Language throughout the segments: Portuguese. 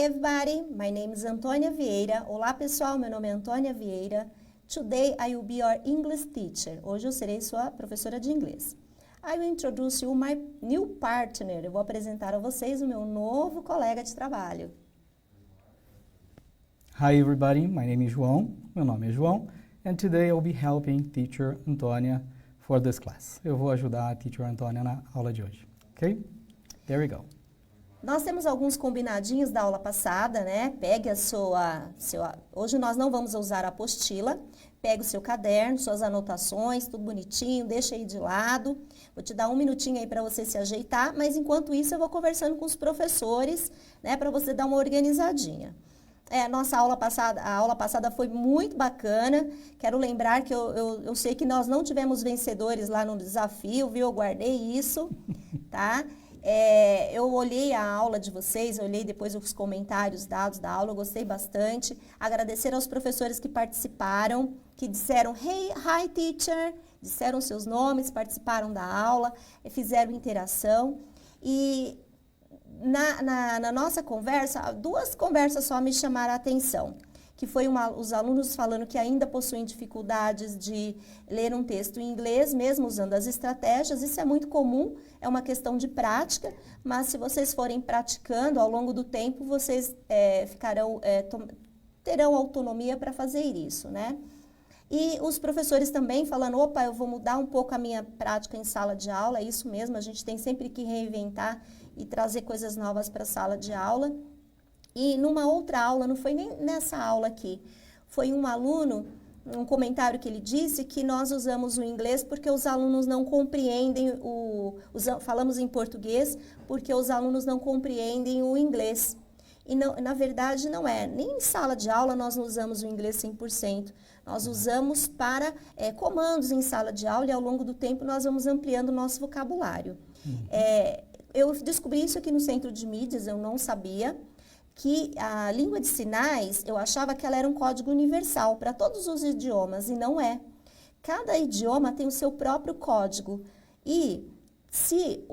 Hi everybody, my name is Antônia Vieira. Olá pessoal, meu nome é Antônia Vieira. Today I will be your English teacher. Hoje eu serei sua professora de inglês. I will introduce you my new partner. Eu vou apresentar a vocês o meu novo colega de trabalho. Hi everybody, my name is João. Meu nome é João. And today I'll be helping teacher Antônia for this class. Eu vou ajudar a teacher Antônia na aula de hoje. Ok? There we go. Nós temos alguns combinadinhos da aula passada, né? Pegue hoje nós não vamos usar a apostila. Pegue o seu caderno, suas anotações, tudo bonitinho, deixa aí de lado. Vou te dar um minutinho aí para você se ajeitar, mas enquanto isso eu vou conversando com os professores, né? Para você dar uma organizadinha. A aula passada foi muito bacana. Quero lembrar que eu sei que nós não tivemos vencedores lá no desafio, viu? Eu guardei isso, tá? Eu olhei a aula de vocês, eu olhei depois os comentários dados da aula, eu gostei bastante. Agradecer aos professores que participaram, que disseram hey, hi teacher, disseram seus nomes, participaram da aula, fizeram interação. E na nossa conversa, duas conversas só me chamaram a atenção. Que foi os alunos falando que ainda possuem dificuldades de ler um texto em inglês, mesmo usando as estratégias. Isso é muito comum, é uma questão de prática, mas se vocês forem praticando ao longo do tempo, vocês terão autonomia para fazer isso, né? E os professores também falando, opa, eu vou mudar um pouco a minha prática em sala de aula, é isso mesmo, a gente tem sempre que reinventar e trazer coisas novas para a sala de aula. E numa outra aula, não foi nem nessa aula aqui, foi um aluno, um comentário que ele disse que nós usamos o inglês porque os alunos não compreendem, falamos em português porque os alunos não compreendem o inglês. E não, na verdade não é, nem em sala de aula nós não usamos o inglês 100%, nós usamos para comandos em sala de aula e ao longo do tempo nós vamos ampliando o nosso vocabulário. Eu descobri isso aqui no Centro de Mídias, eu não sabia, que a língua de sinais, eu achava que ela era um código universal para todos os idiomas, e não é. Cada idioma tem o seu próprio código. E se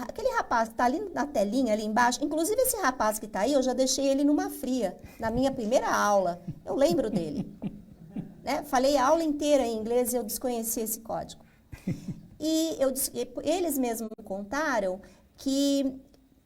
aquele rapaz que está ali na telinha, ali embaixo, inclusive esse rapaz que está aí, eu já deixei ele numa fria, na minha primeira aula, eu lembro dele. Né? Falei a aula inteira em inglês e eu desconheci esse código. E eles mesmos me contaram que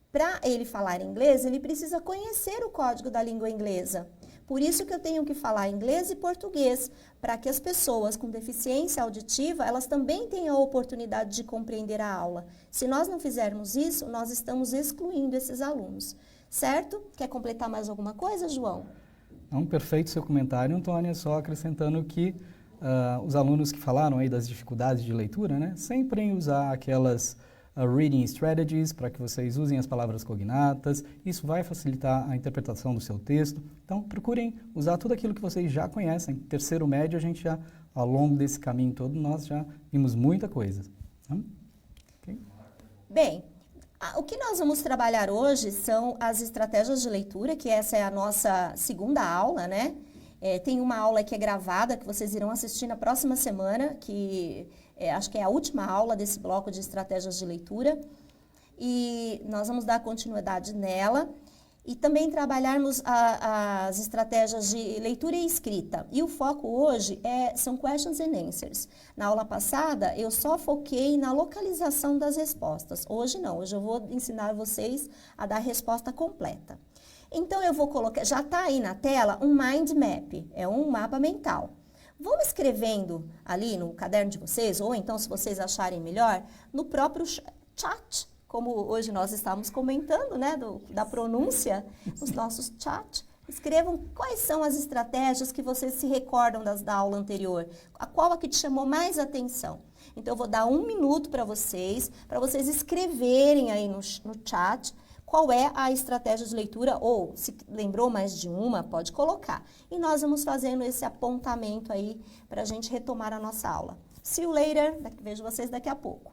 para ele falar inglês, ele precisa conhecer o código da língua inglesa. Por isso que eu tenho que falar inglês e português, para que as pessoas com deficiência auditiva, elas também tenham a oportunidade de compreender a aula. Se nós não fizermos isso, nós estamos excluindo esses alunos. Certo? Quer completar mais alguma coisa, João? Não, perfeito seu comentário, Antônia, só acrescentando que os alunos que falaram aí das dificuldades de leitura, né, sempre usar aquelas reading strategies, para que vocês usem as palavras cognatas. Isso vai facilitar a interpretação do seu texto. Então, procurem usar tudo aquilo que vocês já conhecem. Terceiro médio, a gente já, ao longo desse caminho todo, nós já vimos muita coisa. Okay? Bem, o que nós vamos trabalhar hoje são as estratégias de leitura, que essa é a nossa segunda aula, né? Tem uma aula que é gravada, que vocês irão assistir na próxima semana, que acho que é a última aula desse bloco de estratégias de leitura. E nós vamos dar continuidade nela. E também trabalharmos as estratégias de leitura e escrita. E o foco hoje são questions and answers. Na aula passada, eu só foquei na localização das respostas. Hoje não, hoje eu vou ensinar vocês a dar a resposta completa. Então, eu vou colocar, já está aí na tela, um mind map, é um mapa mental. Vão escrevendo ali no caderno de vocês, ou então, se vocês acharem melhor, no próprio chat, como hoje nós estávamos comentando, né, da pronúncia, nos nossos chats. Escrevam quais são as estratégias que vocês se recordam da aula anterior, qual a que te chamou mais atenção. Então, eu vou dar 1 minuto para vocês escreverem aí no chat, qual é a estratégia de leitura, ou se lembrou mais de uma, pode colocar. E nós vamos fazendo esse apontamento aí para a gente retomar a nossa aula. See you later, vejo vocês daqui a pouco.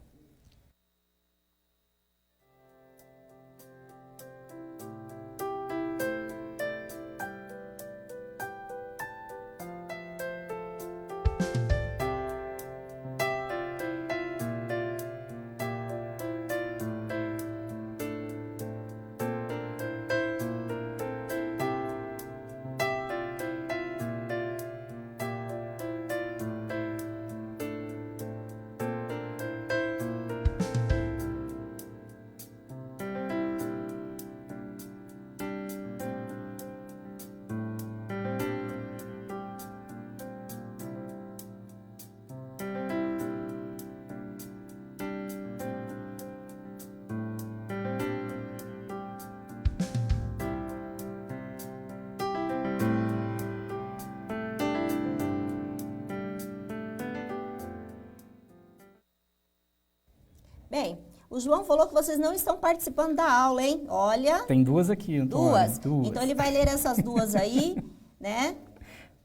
Bem, o João falou que vocês não estão participando da aula, hein? Olha. Tem duas aqui, Antônia. Duas. Então, ele vai ler essas duas aí, né?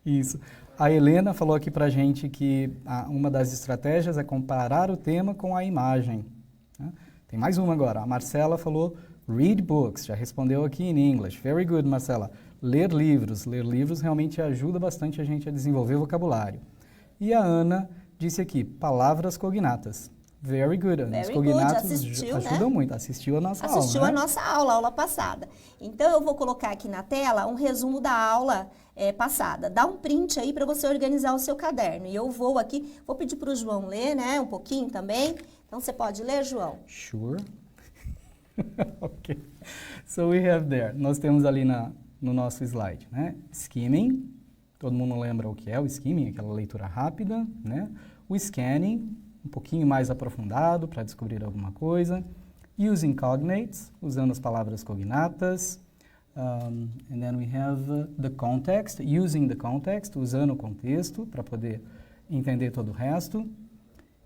Isso. A Helena falou aqui pra gente que uma das estratégias é comparar o tema com a imagem. Né? Tem mais uma agora. A Marcela falou, read books. Já respondeu aqui em English. Very good, Marcela. Ler livros. Ler livros realmente ajuda bastante a gente a desenvolver vocabulário. E a Ana disse aqui, palavras cognatas. Very good. Os cognatos ajudam muito. Assistiu a nossa aula. Assistiu a nossa aula, a aula passada. Então, eu vou colocar aqui na tela um resumo da aula passada. Dá um print aí para você organizar o seu caderno. E eu vou aqui, vou pedir para o João ler, né? Um pouquinho também. Então, você pode ler, João? Sure. Ok. So, we have there. Nós temos ali no nosso slide, né? Skimming. Todo mundo lembra o que é o skimming, aquela leitura rápida, né? O scanning, um pouquinho mais aprofundado para descobrir alguma coisa. Using cognates, usando as palavras cognatas. And then we have the context, using the context, usando o contexto para poder entender todo o resto.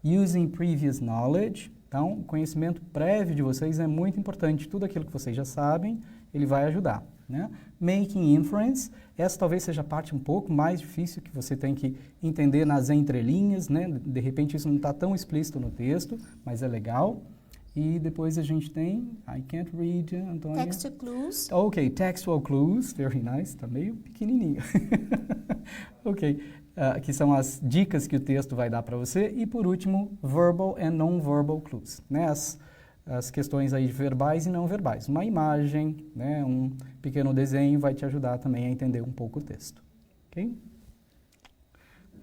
Using previous knowledge, então o conhecimento prévio de vocês é muito importante. Tudo aquilo que vocês já sabem, ele vai ajudar. Né? Making inference, essa talvez seja a parte um pouco mais difícil que você tem que entender nas entrelinhas, né? De repente isso não está tão explícito no texto, mas é legal. E depois a gente tem, I can't read, Antônia. Textual clues. Ok, textual clues, very nice, está meio pequenininho. Ok, que são as dicas que o texto vai dar para você. E por último, verbal and non-verbal clues, né? As questões aí verbais e não verbais. Uma imagem, né, um pequeno desenho vai te ajudar também a entender um pouco o texto. Ok?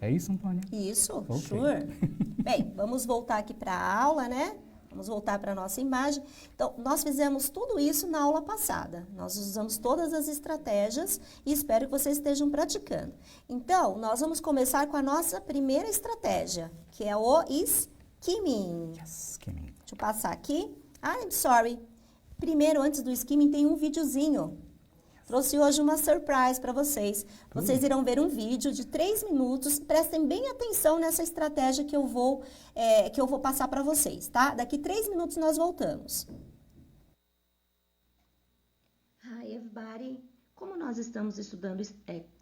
É isso, Antônia? Isso, okay. Sure. Bem, vamos voltar aqui para a aula, né? Vamos voltar para a nossa imagem. Então, nós fizemos tudo isso na aula passada. Nós usamos todas as estratégias e espero que vocês estejam praticando. Então, nós vamos começar com a nossa primeira estratégia, que é o skimming. Yes, skimming. Deixa eu passar aqui. I'm sorry. Primeiro, antes do skimming, tem um videozinho. Trouxe hoje uma surprise para vocês. Vocês irão ver um vídeo de 3 minutos. Prestem bem atenção nessa estratégia que eu vou passar para vocês, tá? Daqui 3 minutos nós voltamos. Hi, everybody. Como nós estamos estudando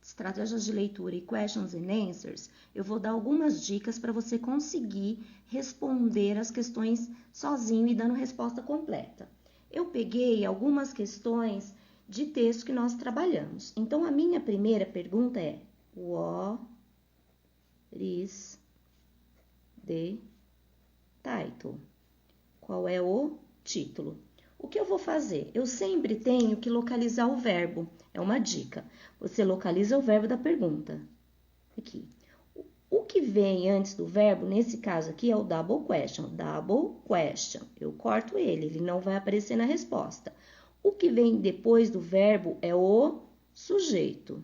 estratégias de leitura e questions and answers, eu vou dar algumas dicas para você conseguir responder as questões sozinho e dando resposta completa. Eu peguei algumas questões de texto que nós trabalhamos. Então, a minha primeira pergunta é: What is the title? Qual é o título? O que eu vou fazer? Eu sempre tenho que localizar o verbo. É uma dica. Você localiza o verbo da pergunta. Aqui. O que vem antes do verbo, nesse caso aqui, é o double question. Double question. Eu corto ele não vai aparecer na resposta. O que vem depois do verbo é o sujeito.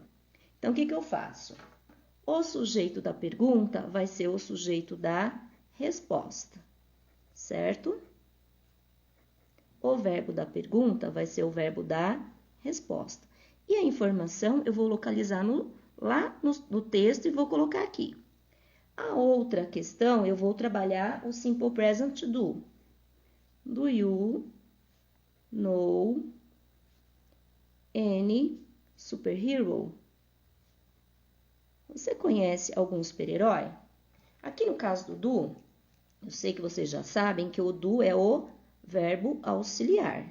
Então, o que eu faço? O sujeito da pergunta vai ser o sujeito da resposta. Certo? O verbo da pergunta vai ser o verbo da resposta. E a informação eu vou localizar lá no texto e vou colocar aqui. A outra questão, eu vou trabalhar o Simple Present to Do. Do you know any superhero? Você conhece algum super-herói? Aqui no caso do do, eu sei que vocês já sabem que o do é o verbo auxiliar.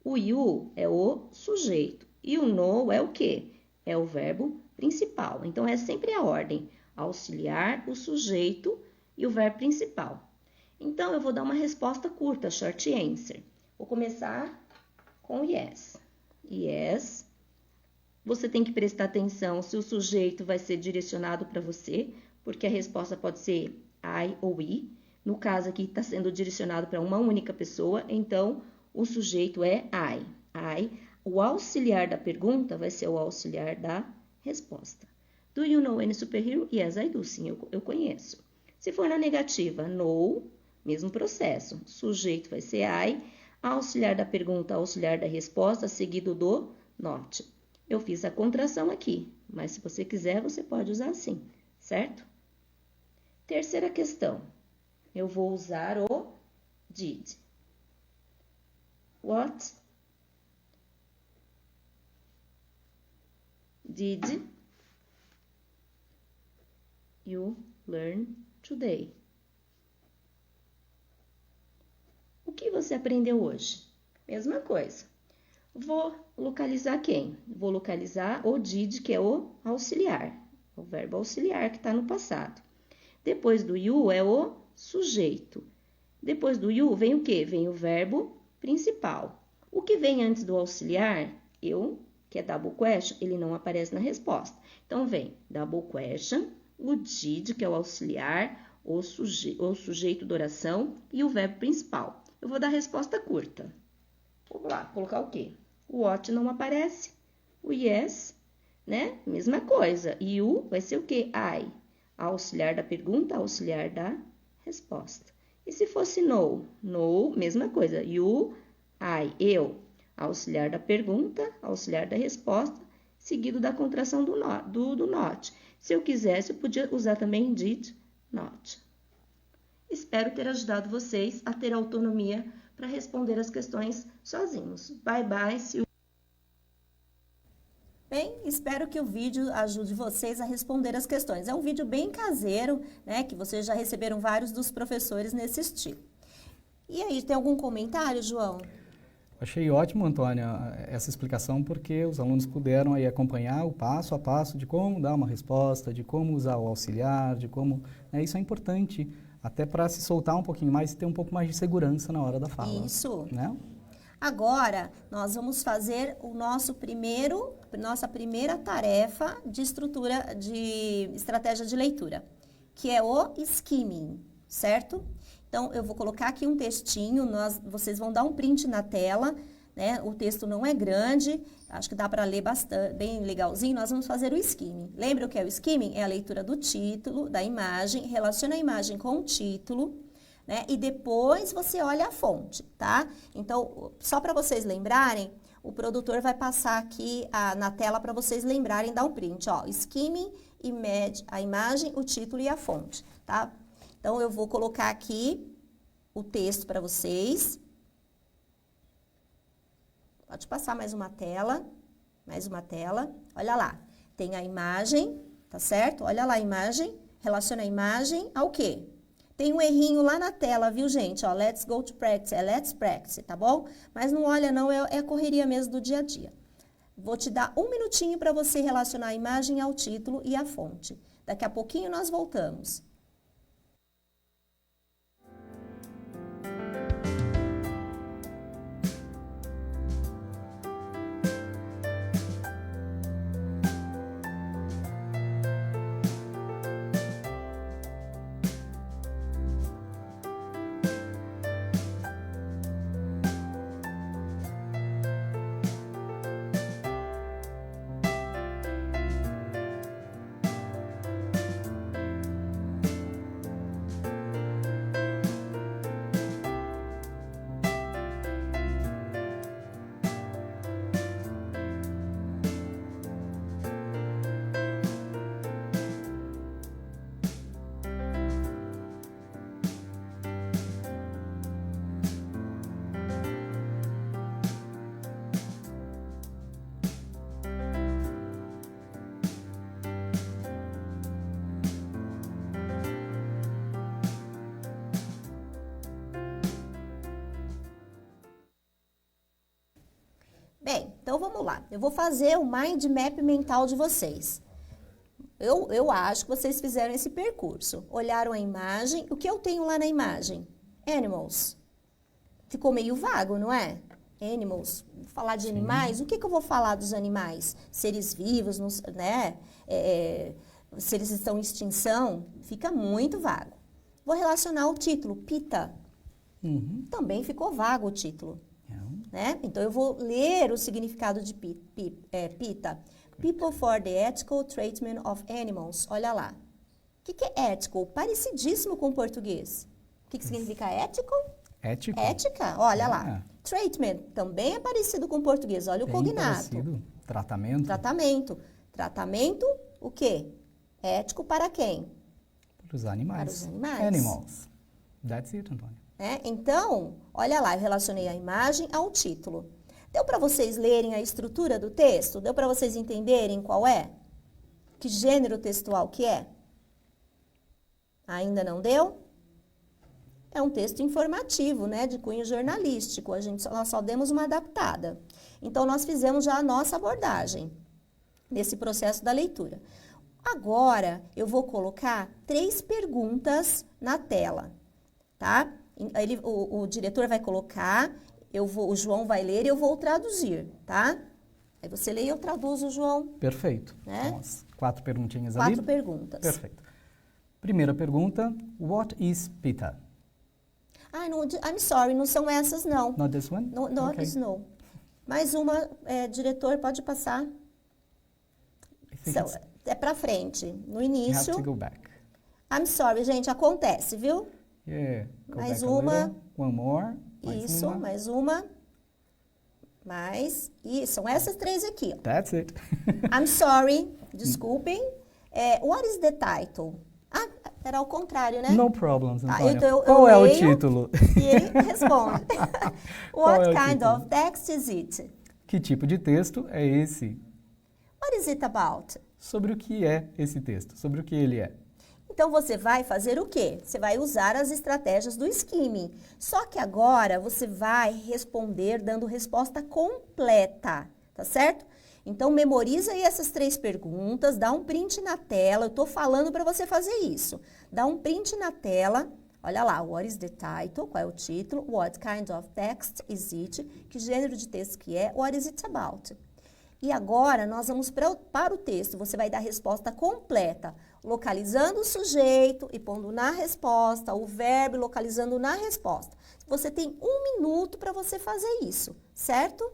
O you é o sujeito. E o know é o quê? É o verbo principal. Então, é sempre a ordem. Auxiliar, o sujeito e o verbo principal. Então, eu vou dar uma resposta curta, short answer. Vou começar com yes. Yes. Você tem que prestar atenção se o sujeito vai ser direcionado para você, porque a resposta pode ser I ou we. No caso aqui, está sendo direcionado para uma única pessoa, então o sujeito é I. O auxiliar da pergunta vai ser o auxiliar da resposta. Do you know any superhero? Yes, I do. Sim, eu conheço. Se for na negativa, no, mesmo processo. Sujeito vai ser I. Auxiliar da pergunta, auxiliar da resposta, seguido do not. Eu fiz a contração aqui, mas se você quiser, você pode usar assim, certo? Terceira questão. Eu vou usar o Did. What did you learn today? O que você aprendeu hoje? Mesma coisa. Vou localizar quem? Vou localizar o did, que é o auxiliar, o verbo auxiliar que está no passado. Depois do you é o sujeito. Depois do you vem o quê? Vem o verbo principal. O que vem antes do auxiliar, eu, que é double question, ele não aparece na resposta. Então, vem double question, o did, que é o auxiliar, o sujeito da oração e o verbo principal. Eu vou dar a resposta curta. Vou lá, colocar o quê? O what não aparece. O yes, né? Mesma coisa. You vai ser o quê? I. Auxiliar da pergunta, auxiliar da resposta. E se fosse no? No, mesma coisa. You, I, eu. Auxiliar da pergunta, auxiliar da resposta, seguido da contração do not. Se eu quisesse, eu podia usar também did not. Espero ter ajudado vocês a ter autonomia para responder as questões sozinhos. Bye, bye. See you. Bem, espero que o vídeo ajude vocês a responder as questões. É um vídeo bem caseiro, né, que vocês já receberam vários dos professores nesse estilo. E aí, tem algum comentário, João? Achei ótimo, Antônia, essa explicação, porque os alunos puderam aí acompanhar o passo a passo de como dar uma resposta, de como usar o auxiliar, de como... Isso é importante, até para se soltar um pouquinho mais e ter um pouco mais de segurança na hora da fala. Isso. Né? Agora, nós vamos fazer nossa primeira tarefa de estratégia de leitura, que é o skimming, certo? Então, eu vou colocar aqui um textinho, vocês vão dar um print na tela, né? O texto não é grande, acho que dá para ler bastante, bem legalzinho. Nós vamos fazer o skimming. Lembra o que é o skimming? É a leitura do título, da imagem, relaciona a imagem com o título, né? E depois você olha a fonte, tá? Então, só para vocês lembrarem, o produtor vai passar aqui na tela para vocês lembrarem, dar um print, ó. Skimming, a imagem, o título e a fonte, tá? Então, eu vou colocar aqui o texto para vocês. Pode passar mais uma tela. Olha lá, tem a imagem, tá certo? Olha lá a imagem, relaciona a imagem ao quê? Tem um errinho lá na tela, viu, gente? Ó, let's go to practice, é let's practice, tá bom? Mas não olha não, é a correria mesmo do dia a dia. Vou te dar um minutinho para você relacionar a imagem ao título e à fonte. Daqui a pouquinho nós voltamos. Bem, então vamos lá. Eu vou fazer o mind map mental de vocês. Eu acho que vocês fizeram esse percurso. Olharam a imagem. O que eu tenho lá na imagem? Animals. Ficou meio vago, não é? Animals. Vou falar de animais. O que eu vou falar dos animais? Seres vivos, né? Se eles estão em extinção, fica muito vago. Vou relacionar o título, PETA. Também ficou vago o título. Né? Então, eu vou ler o significado de PETA. People for the Ethical Treatment of Animals. Olha lá. O que é ethical? Parecidíssimo com o português. O que significa ético? Ético. Ética, olha lá. Treatment, também é parecido com o português. Olha o cognato. Parecido. Tratamento. Tratamento, o quê? Ético para quem? Para os animais. Para os animais. Animals. That's it, Antônio. né? Então, olha lá, eu relacionei a imagem ao título. Deu para vocês lerem a estrutura do texto? Deu para vocês entenderem qual é? Que gênero textual que é? Ainda não deu? É um texto informativo, né, de cunho jornalístico. Nós só demos uma adaptada. Então, nós fizemos já a nossa abordagem nesse processo da leitura. Agora, eu vou colocar 3 perguntas na tela, tá? O diretor vai colocar, o João vai ler e eu vou traduzir, tá? Aí você lê e eu traduzo, João. Perfeito. Né? Então, as 4 perguntinhas ali. 4 perguntas. Perfeito. Primeira pergunta, what is pita? No, I'm sorry, não são essas, não. Not this one? No, not Okay. this, no. Mais uma, diretor, pode passar. I think it's- É pra frente. No you have início. to go back. I'm sorry, gente, acontece, viu? Yeah. Go Mais back a uma. little. One more. Mais Isso, uma. mais uma. Mais. E são essas 3 aqui. Ó. That's it. I'm sorry, desculpem. What is the title? Era ao contrário, né? No problems, Tá, Antônia. então eu Qual é o leio título? E ele responde. Qual What é o kind título? of text is it? Que tipo de texto é esse? What is it about? Sobre o que é esse texto? Sobre o que ele é? Então, você vai fazer o quê? Você vai usar as estratégias do skimming. Só que agora você vai responder dando resposta completa, tá certo? Então, memoriza aí essas 3 perguntas, dá um print na tela. Eu tô falando para você fazer isso. Dá um print na tela. Olha lá, what is the title? Qual é o título? What kind of text is it? Que gênero de texto que é? What is it about? E agora, nós vamos para o texto. Você vai dar a resposta completa, localizando o sujeito e pondo na resposta, o verbo localizando na resposta. Você tem 1 minuto para você fazer isso, certo?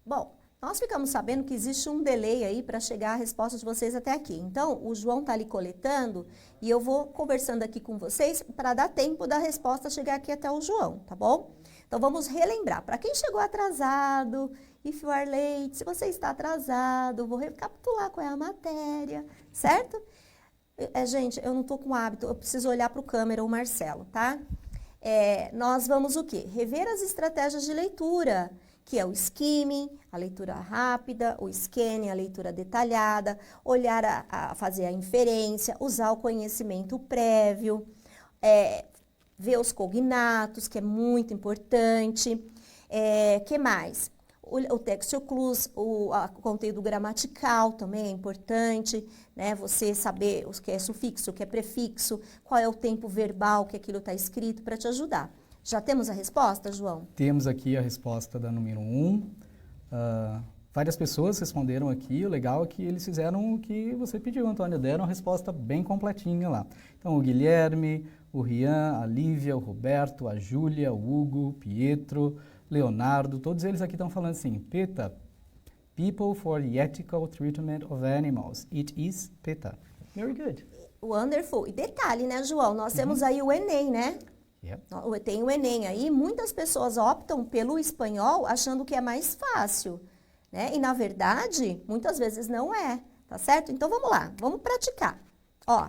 Bom, nós ficamos sabendo que existe um delay aí para chegar a resposta de vocês até aqui. Então, o João está ali coletando e eu vou conversando aqui com vocês para dar tempo da resposta chegar aqui até o João, tá bom? Então, vamos relembrar. Para quem chegou atrasado, if you are late, se você está atrasado, vou recapitular qual é a matéria, certo? Gente, eu não estou com hábito, eu preciso olhar para o câmera, o Marcelo, tá? Nós vamos o quê? Rever as estratégias de leitura, que é o skimming, a leitura rápida, o scanning, a leitura detalhada, olhar a fazer a inferência, usar o conhecimento prévio, ver os cognatos, que é muito importante. Que mais? O texto clues, o conteúdo gramatical também é importante, né? Você saber o que é sufixo, o que é prefixo, qual é o tempo verbal que aquilo está escrito para te ajudar. Já temos a resposta, João? Temos aqui a resposta da número 1. Várias pessoas responderam aqui. O legal é que eles fizeram o que você pediu, Antônia. Deram a resposta bem completinha lá. Então, o Guilherme, o Rian, a Lívia, o Roberto, a Júlia, o Hugo, o Pietro, Leonardo, todos eles aqui estão falando assim, PETA, People for the Ethical Treatment of Animals. It is PETA. Very good. Wonderful. E detalhe, né, João? Nós temos aí o Enem, né? Yep. Tem o Enem aí, muitas pessoas optam pelo espanhol achando que é mais fácil, né? E na verdade, muitas vezes não é, tá certo? Então vamos lá, vamos praticar. Ó,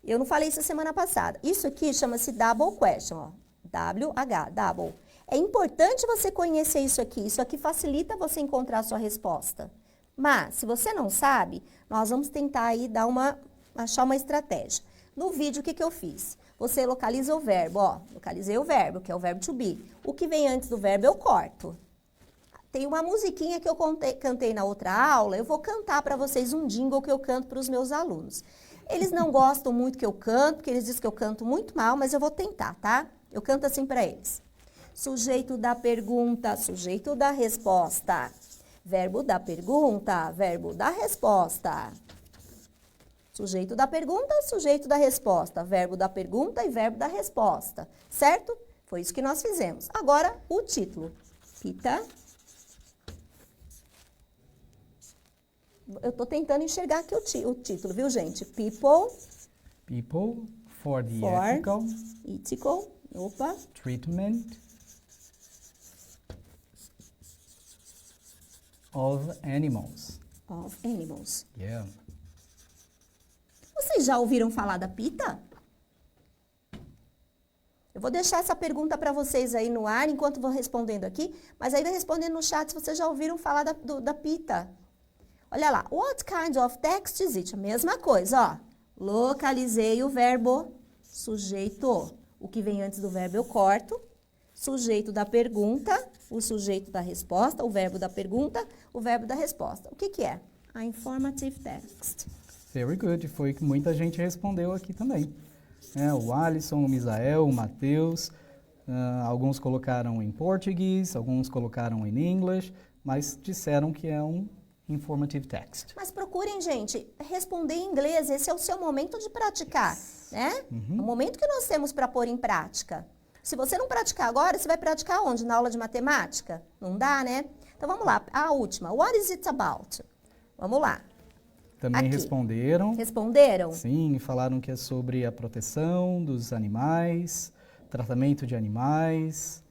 eu não falei isso semana passada. Isso aqui chama-se double question, ó. WH, double. É importante você conhecer isso aqui facilita você encontrar a sua resposta. Mas, se você não sabe, nós vamos tentar aí achar uma estratégia. No vídeo, o que eu fiz? Você localiza o verbo, ó, localizei o verbo, que é o verbo to be. O que vem antes do verbo eu corto. Tem uma musiquinha que eu cantei na outra aula, eu vou cantar para vocês um jingle que eu canto para os meus alunos. Eles não gostam muito que eu canto, porque eles dizem que eu canto muito mal, mas eu vou tentar, tá? Eu canto assim para eles. Sujeito da pergunta, sujeito da resposta. Verbo da pergunta, verbo da resposta. Sujeito da pergunta, sujeito da resposta. Verbo da pergunta e verbo da resposta. Certo? Foi isso que nós fizemos. Agora, o título. Pita. Eu tô tentando enxergar aqui o título, viu, gente? People. People for the ethical. Opa. Treatment of animals. Of animals. Yeah. Vocês já ouviram falar da PETA? Eu vou deixar essa pergunta para vocês aí no ar, enquanto vou respondendo aqui, mas aí vai respondendo no chat se vocês já ouviram falar da PETA. Olha lá, what kind of text is it? A mesma coisa, ó. Localizei o verbo sujeito. O que vem antes do verbo eu corto. Sujeito da pergunta, o sujeito da resposta, o verbo da pergunta, o verbo da resposta. O que que é? A informative text. Very good. Foi que muita gente respondeu aqui também. O Alisson, o Misael, o Matheus, alguns colocaram em português, alguns colocaram em inglês, mas disseram que é um informative text. Mas procurem, gente, responder em inglês. Esse é o seu momento de praticar, né? É o momento que nós temos para pôr em prática. Se você não praticar agora, você vai praticar onde? Na aula de matemática? Não dá, né? Então, vamos lá. A última. What is it about? Vamos lá. Também aqui. responderam. Responderam? Sim, falaram que é sobre a proteção dos animais, tratamento de animais.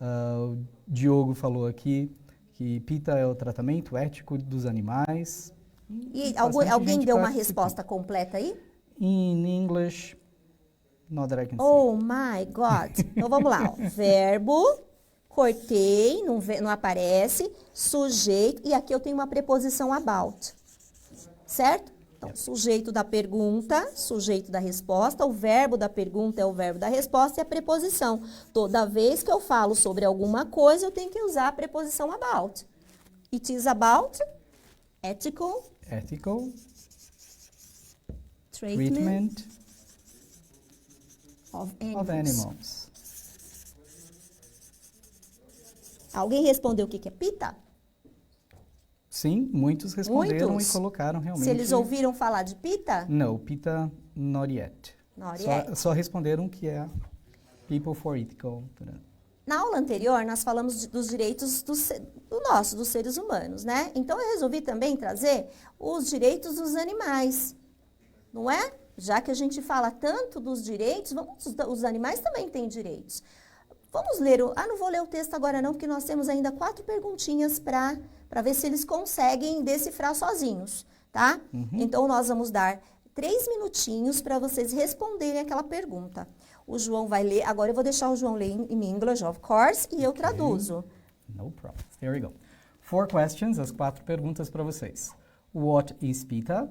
O Diogo falou aqui que PETA é o tratamento ético dos animais. E alguém deu uma resposta completa aí? In English, not that I can see. Oh my God. Então, vamos lá. Ó. Verbo, cortei, não aparece, sujeito, e aqui eu tenho uma preposição about. Certo? Então, sujeito da pergunta, sujeito da resposta, o verbo da pergunta é o verbo da resposta e a preposição. Toda vez que eu falo sobre alguma coisa, eu tenho que usar a preposição about. It is about ethical treatment of animals. Alguém respondeu o que é PETA? Sim, muitos responderam Muitos? E colocaram realmente. Se eles ouviram falar de PETA? Não, PETA not yet. Só responderam que é People for Ethical. Na aula anterior, nós falamos dos direitos dos seres humanos, né? Então, eu resolvi também trazer os direitos dos animais, não é? Já que a gente fala tanto dos direitos, os animais também têm direitos. Vamos ler não vou ler o texto agora não, porque nós temos ainda 4 perguntinhas para ver se eles conseguem decifrar sozinhos, tá? Então, nós vamos dar 3 minutinhos para vocês responderem aquela pergunta. O João vai ler, agora eu vou deixar o João ler em English, of course, e eu traduzo. No problem. Here we go. 4 questions, as 4 perguntas para vocês. What is PETA?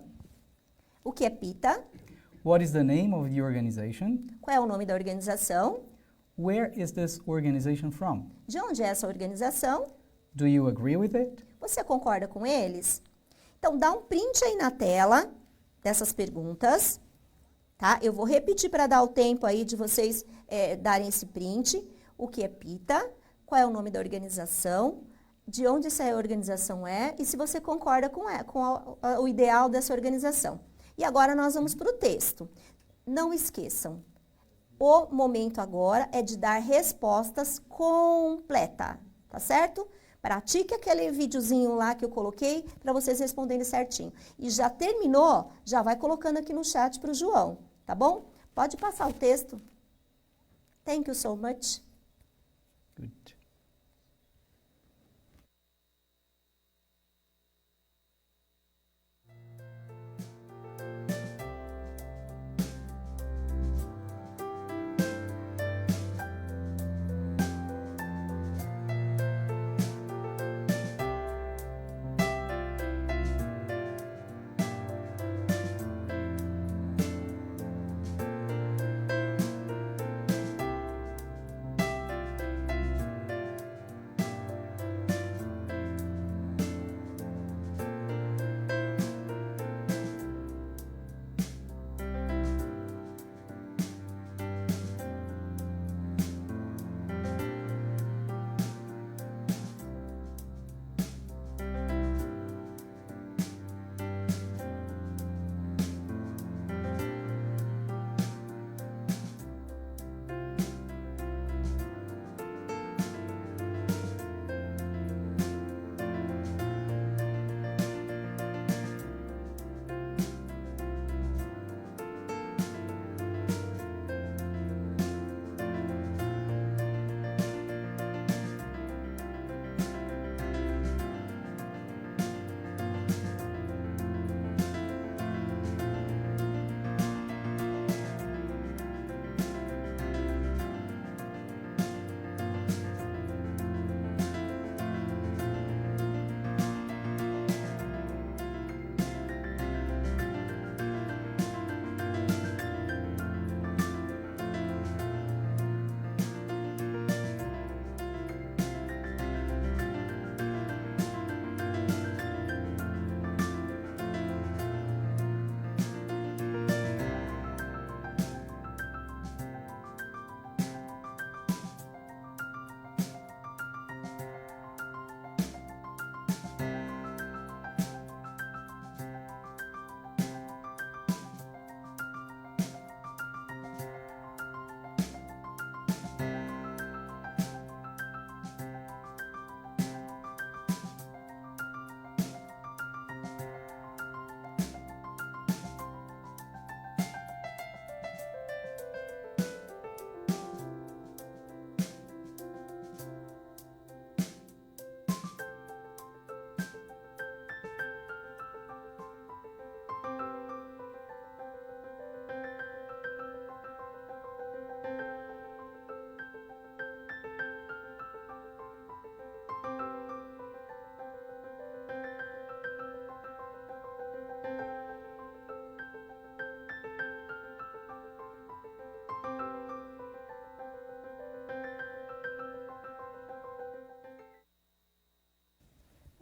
O que é PETA? What is the name of the organization? Qual é o nome da organização? Where is this organization from? De onde é essa organização? Do you agree with it? Você concorda com eles? Então, dá um print aí na tela dessas perguntas, tá? Eu vou repetir para dar o tempo aí de vocês darem esse print. O que é PETA? Qual é o nome da organização? De onde essa organização é? E se você concorda com o ideal dessa organização. E agora nós vamos para o texto. Não esqueçam, o momento agora é de dar respostas completas, tá certo? Pratique aquele videozinho lá que eu coloquei para vocês responderem certinho. E já terminou? Já vai colocando aqui no chat para o João, tá bom? Pode passar o texto. Thank you so much. Good.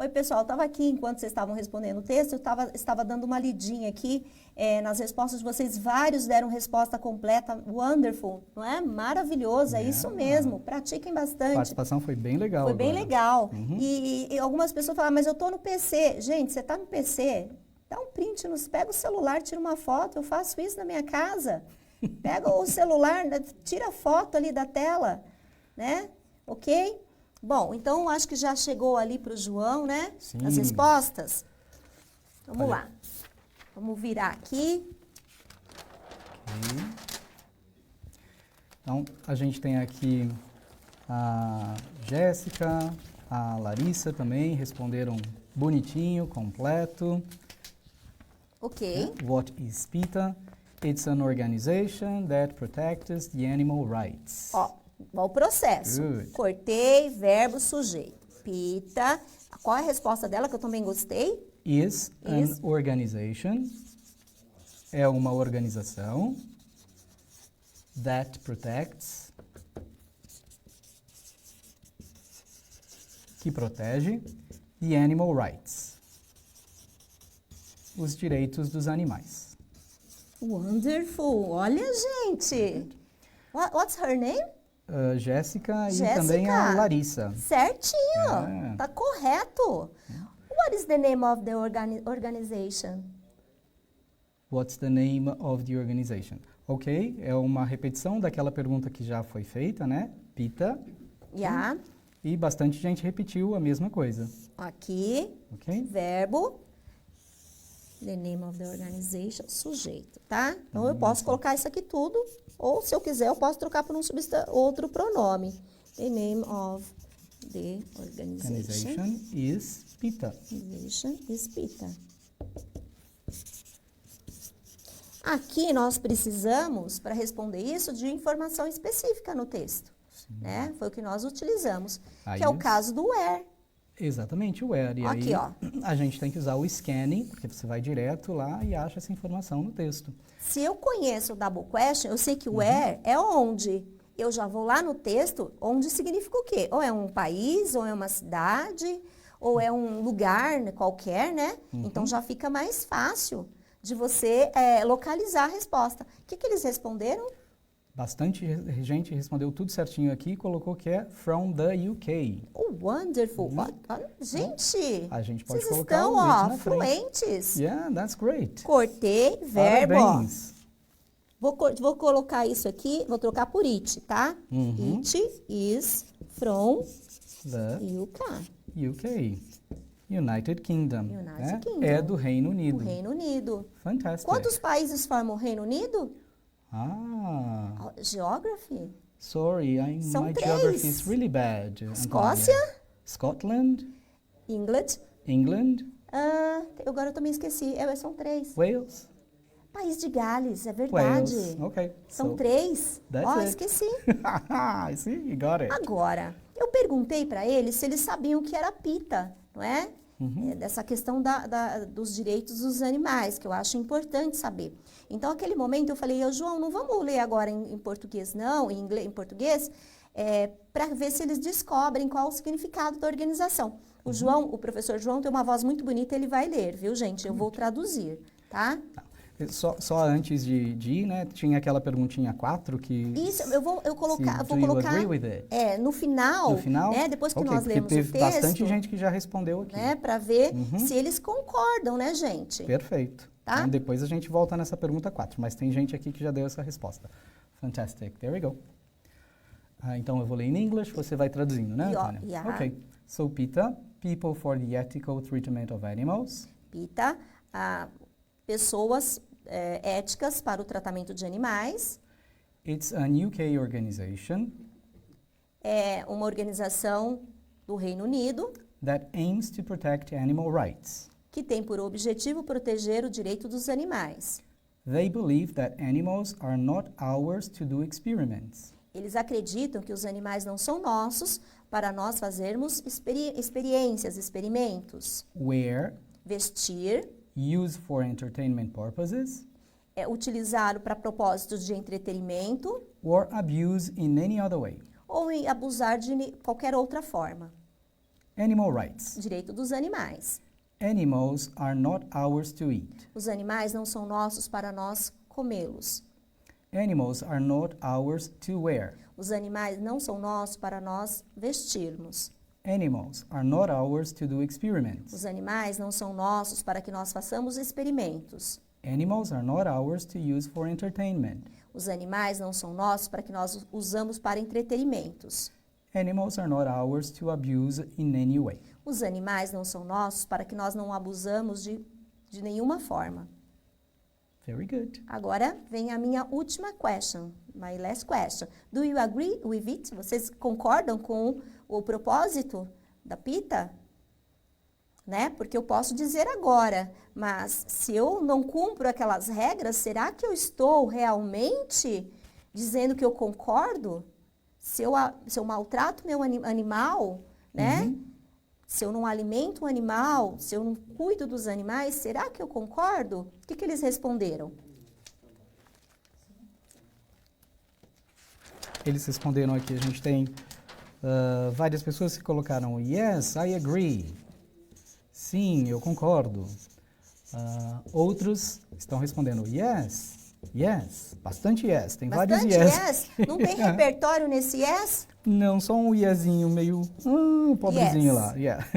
Oi, pessoal, eu estava aqui, enquanto vocês estavam respondendo o texto, eu estava dando uma lidinha aqui nas respostas de vocês. Vários deram resposta completa. Wonderful, não é? Maravilhoso, é isso mesmo. Pratiquem A bastante. participação foi bem legal Foi bem agora. legal. E algumas pessoas falam, mas eu estou no PC. Gente, você está no PC? Dá um print, pega o celular, tira uma foto. Eu faço isso na minha casa. Pega o celular, tira a foto ali da tela, né? Ok? Bom, então acho que já chegou ali para o João, né? Sim. As respostas. Vamos Olha. lá. Vamos virar aqui. Ok. Então, a gente tem aqui a Jéssica, a Larissa também, responderam bonitinho, completo. Ok. What is PETA? It's an organization that protects the animal rights. Ó, o processo. Good. Cortei, verbo, sujeito. PETA. Qual é a resposta dela que eu também gostei? Is an Is. organization. É uma organização that protects, que protege the animal rights, os direitos dos animais. Wonderful. Olha, gente. What's her name? Jéssica e Jéssica. também a Larissa. Certinho. É. Tá correto. What is the name of the organization? What's the name of the organization? Ok, é uma repetição daquela pergunta que já foi feita, né? PETA. Yeah. E bastante gente repetiu a mesma coisa, Aqui, ok? verbo. The name of the organization, sujeito, tá? Então, eu posso colocar isso aqui tudo, ou se eu quiser, eu posso trocar por outro pronome. The name of the organization. Organization is PETA. Organization is PETA. Aqui nós precisamos, para responder isso, de informação específica no texto, né? Foi o que nós utilizamos, Aí que é o isso. caso do where. Exatamente, o where. E Aqui, aí ó. a gente tem que usar o scanning, porque você vai direto lá e acha essa informação no texto. Se eu conheço o double question, eu sei que o where é onde. Eu já vou lá no texto, onde significa o quê? Ou é um país, ou é uma cidade, ou é um lugar qualquer, né? Então já fica mais fácil de você localizar a resposta. O que eles responderam? Bastante gente respondeu tudo certinho aqui e colocou que é from the UK. Oh, wonderful. Gente, A gente pode vocês colocar estão, o with ó, na frente. fluentes. Yeah, that's great. Cortei, verbo, ó. Parabéns. Vou colocar isso aqui, vou trocar por it, tá? It is from The UK. UK. United Kingdom. United né? Kingdom. É do Reino O Unido. Reino Unido. Fantástico. Quantos países formam o Reino Unido? Ah, Geography. sorry, São my 3. geography is really bad. Escócia, Antônia. Scotland, England. England, Agora eu também esqueci. São 3. Wales. País de Gales, é verdade. Wales. Okay. São 3. that's Ó, it. esqueci. See, you got it. Agora, eu perguntei para eles se eles sabiam o que era PETA, não é? Dessa questão dos direitos dos animais, que eu acho importante saber. Então, naquele momento, eu falei, João, não vamos ler agora em português, não, em português, para ver se eles descobrem qual o significado da organização. O professor João tem uma voz muito bonita, ele vai ler, viu, gente? Eu vou traduzir, tá? Só antes de ir, né, tinha aquela perguntinha 4 que... Isso, eu vou colocar... do you agree with it? No final, No final? né, depois que Ok, nós porque lemos o teve texto... bastante gente que já respondeu aqui. Né, para ver se eles concordam, né, gente? Perfeito. Tá? Então, depois a gente volta nessa pergunta 4, mas tem gente aqui que já deu essa resposta. Fantastic. There we go. Então, eu vou ler em inglês, você vai traduzindo, né, Antônia? Yeah. Ok. So, PETA, People for the Ethical Treatment of Animals. PETA, pessoas éticas para o tratamento de animais. It's an UK organization É uma organização do Reino Unido that aims to protect animal rights. que tem por objetivo proteger o direito dos animais. They believe that animals are not ours to do experiments. Eles acreditam que os animais não são nossos para nós fazermos experiências, experimentos. Wear, Vestir, use for entertainment purposes, utilizá-lo para propósitos de entretenimento or abuse in any other way. ou em abusar de qualquer outra forma. Animal rights. Direito dos animais. Animals are not ours to eat. Os animais não são nossos para nós comê-los. Animals are not ours to wear. Os animais não são nossos para nós vestirmos. Animals are not ours to do experiments. Os animais não são nossos para que nós façamos experimentos. Animals are not ours to use for entertainment. Os animais não são nossos para que nós usamos para entretenimentos. Animals are not ours to abuse in any way. Os animais não são nossos para que nós não abusamos de nenhuma forma. Very good. Agora vem a minha última question, my last question. Do you agree with it? Vocês concordam com o propósito da PITA? Né? Porque eu posso dizer agora, mas se eu não cumpro aquelas regras, será que eu estou realmente dizendo que eu concordo? Se eu maltrato meu animal, né? Se eu não alimento o animal, se eu não cuido dos animais, será que eu concordo? O que eles responderam? Eles responderam aqui, a gente tem várias pessoas que colocaram yes, I agree. Sim, eu concordo. Outros estão respondendo yes, yes, bastante yes, tem vários yes. Não tem repertório nesse yes? Não, só um yesinho meio pobrezinho Yes. lá. Yeah.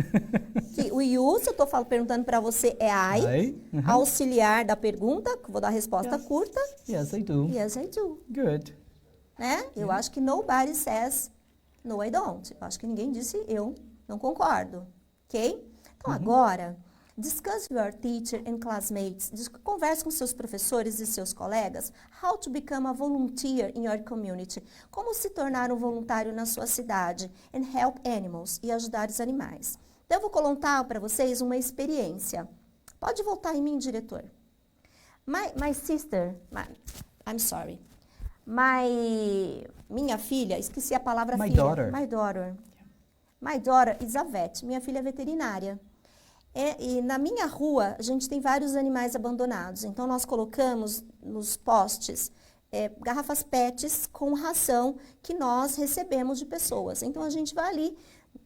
Que o you, se eu estou perguntando para você, é I. Auxiliar da pergunta, que vou dar a resposta Yes. curta. Yes, I do. Yes, I do. Good. Né? Eu acho que nobody says no, I don't. Eu acho que ninguém disse eu não concordo. Ok? Então, agora, discuss with your teacher and classmates. Converse com seus professores e seus colegas. How to become a volunteer in your community. Como se tornar um voluntário na sua cidade. And help animals. E ajudar os animais. Então, eu vou contar para vocês uma experiência. Pode voltar em mim, diretor. My sister, I'm sorry. Minha filha, esqueci a palavra My filha. daughter. My daughter. My daughter is a vet. Minha filha é veterinária. E na minha rua, a gente tem vários animais abandonados. Então, nós colocamos nos postes garrafas PETs com ração que nós recebemos de pessoas. Então, a gente vai ali,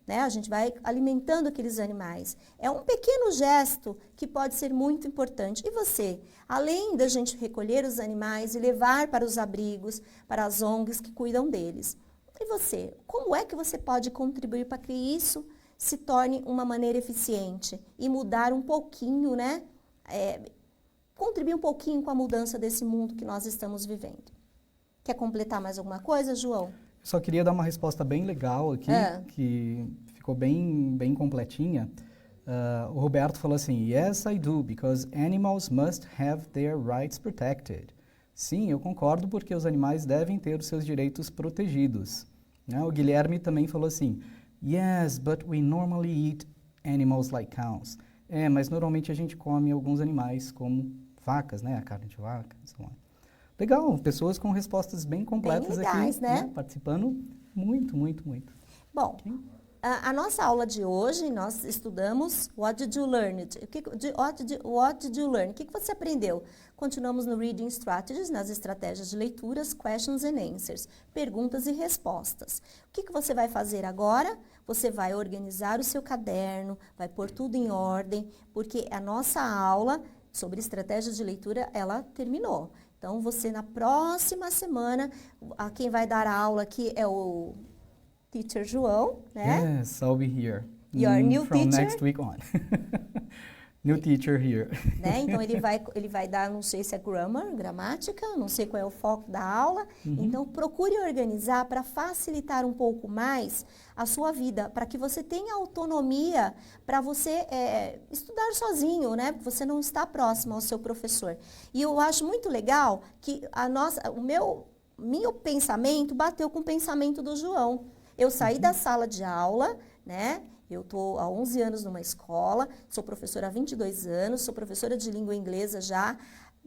né? A gente vai alimentando aqueles animais. É um pequeno gesto que pode ser muito importante. E você? Além da gente recolher os animais e levar para os abrigos, para as ONGs que cuidam deles. E você? Como é que você pode contribuir para que isso se torne uma maneira eficiente e mudar um pouquinho, né? Contribuir um pouquinho com a mudança desse mundo que nós estamos vivendo. Quer completar mais alguma coisa, João? Só queria dar uma resposta bem legal aqui, que ficou bem completinha. O Roberto falou assim, yes, I do, because animals must have their rights protected. Sim, eu concordo porque os animais devem ter os seus direitos protegidos. O Guilherme também falou assim, yes, but we normally eat animals like cows. Mas normalmente a gente come alguns animais como vacas, né? A carne de vaca e so on. Legal, pessoas com respostas bem completas bem legais, aqui, né? Participando muito. Bom, a nossa aula de hoje, nós estudamos What did you learn? What did you learn? O que você aprendeu? Continuamos no Reading Strategies, nas estratégias de leituras, Questions and Answers, perguntas e respostas. O que você vai fazer agora? Você vai organizar o seu caderno, vai pôr tudo em ordem, porque a nossa aula sobre estratégias de leitura, ela terminou. Então, você na próxima semana, quem vai dar a aula aqui é o Teacher João, né? Yes, I'll be here. Your new from teacher? Next week on. New teacher here. Né? Então, ele vai dar, não sei se é gramática, não sei qual é o foco da aula. Então, procure organizar para facilitar um pouco mais a sua vida, para que você tenha autonomia para você estudar sozinho, né? Você não está próximo ao seu professor. E eu acho muito legal que o meu pensamento bateu com o pensamento do João. Eu saí da sala de aula, né? Eu estou há 11 anos numa escola, sou professora há 22 anos, sou professora de língua inglesa já,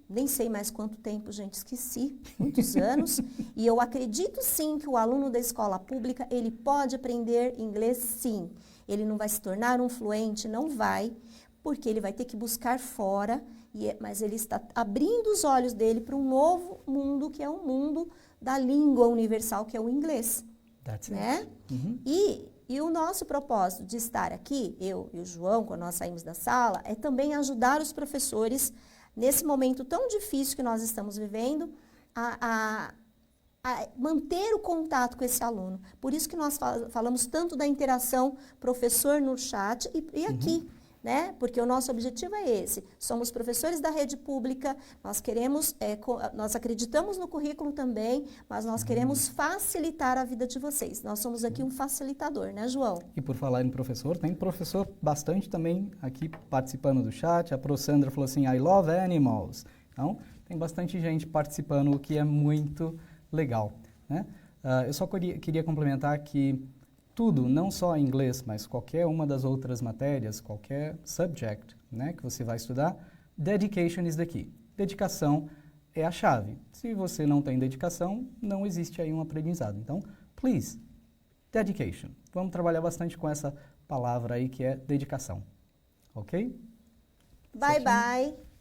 nem sei mais quanto tempo, gente, esqueci, muitos anos. E eu acredito sim que o aluno da escola pública, ele pode aprender inglês sim. Ele não vai se tornar um fluente, não vai, porque ele vai ter que buscar fora, mas ele está abrindo os olhos dele para um novo mundo, que é o mundo da língua universal, que é o inglês. That's né? it. E E o nosso propósito de estar aqui, eu e o João, quando nós saímos da sala, é também ajudar os professores, nesse momento tão difícil que nós estamos vivendo, a manter o contato com esse aluno. Por isso que nós falamos tanto da interação professor no chat e aqui, né? Porque o nosso objetivo é esse. Somos professores da rede pública, nós queremos, nós acreditamos no currículo também, mas nós queremos facilitar a vida de vocês. Nós somos aqui um facilitador, né, João? E por falar em professor, tem professor bastante também aqui participando do chat. A Pro Sandra falou assim, I love animals. Então, tem bastante gente participando, o que é muito legal, né? Eu só queria complementar que tudo, não só inglês, mas qualquer uma das outras matérias, qualquer subject, né, que você vai estudar, dedication is the key. Dedicação é a chave. Se você não tem dedicação, não existe aí um aprendizado. Então, please, dedication. Vamos trabalhar bastante com essa palavra aí que é dedicação. Ok? Bye, bye.